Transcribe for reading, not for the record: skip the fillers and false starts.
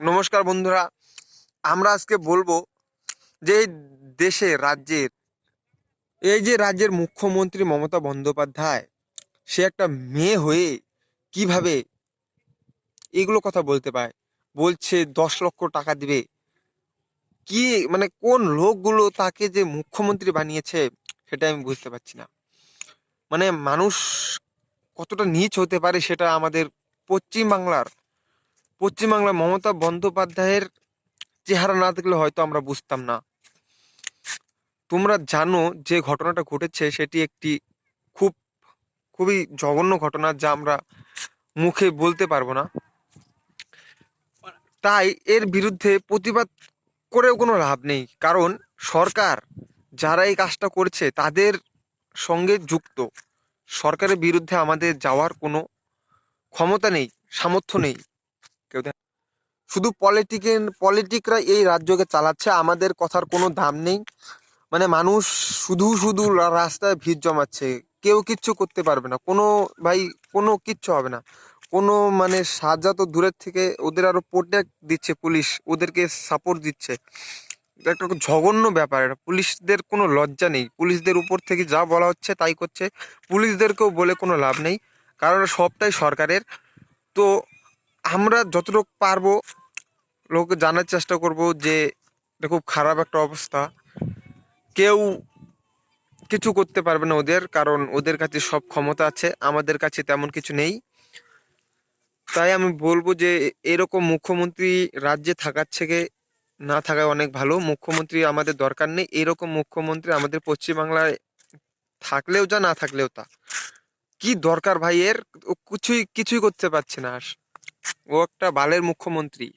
নমস্কার বন্ধুরা, আমরা আজকে বলবো যে রাজ্যের মুখ্যমন্ত্রী মমতা বন্দ্যোপাধ্যায়, সে একটা মেয়ে হয়ে কিভাবে এগুলো কথা বলতে পারে। বলছে 10 লক্ষ টাকা দিবে। কি মানে কোন লোকগুলো তাকে যে মুখ্যমন্ত্রী বানিয়েছে সেটা আমি বুঝতে পারছি না। মানে মানুষ কতটা নীচ হতে পারে সেটা আমাদের পশ্চিমবাংলার পশ্চিমবাংলার মমতা বন্দ্যোপাধ্যায়ের চেহারা না দেখলে হয়তো আমরা বুঝতাম না। তোমরা জানো যে ঘটনাটা ঘটেছে সেটি একটি খুব খুবই জঘন্য ঘটনা, যা আমরা মুখে বলতে পারবো না। তাই এর বিরুদ্ধে প্রতিবাদ করেও কোনো লাভ নেই, কারণ সরকার যারা এই কাজটা করছে তাদের সঙ্গে যুক্ত। সরকারের বিরুদ্ধে আমাদের যাওয়ার কোনো ক্ষমতা নেই, সামর্থ্য নেই। শুধু পলিটিকরা এই রাজ্যকে চালাচ্ছে, আমাদের কথার কোনো দাম নেই। মানে মানুষ শুধু শুধু রাস্তায় ভিড় জমাচ্ছে, কেউ কিচ্ছু করতে পারবে না। ভাই কোনো কিচ্ছু হবে না। কোনো মানে সাহায্য তো দূরের থেকে, ওদের আরো প্রোটেক্ট দিচ্ছে পুলিশ, ওদেরকে সাপোর্ট দিচ্ছে। এটা একটা জঘন্য ব্যাপার। এটা পুলিশদের কোনো লজ্জা নেই, পুলিশদের উপর থেকে যা বলা হচ্ছে তাই করছে। পুলিশদেরকেও বলে কোনো লাভ নেই, কারণ সবটাই সরকারের। তো আমরা যতটুকু পারবো লোককে জানার চেষ্টা করব যে এটা খুব খারাপ একটা অবস্থা। কেউ কিছু করতে পারবে না ওদের, কারণ ওদের কাছে সব ক্ষমতা আছে, আমাদের কাছে তেমন কিছু নেই। তাই আমি বলবো যে এরকম মুখ্যমন্ত্রী রাজ্যে থাকার থেকে না থাকায় অনেক ভালো। মুখ্যমন্ত্রী আমাদের দরকার নেই, এরকম মুখ্যমন্ত্রী আমাদের পশ্চিমবাংলায় থাকলেও যা, না থাকলেও তা। কি দরকার ভাই এর? ও কিছুই কিছুই করতে পারছে না। ও একটা বালের মুখ্যমন্ত্রী।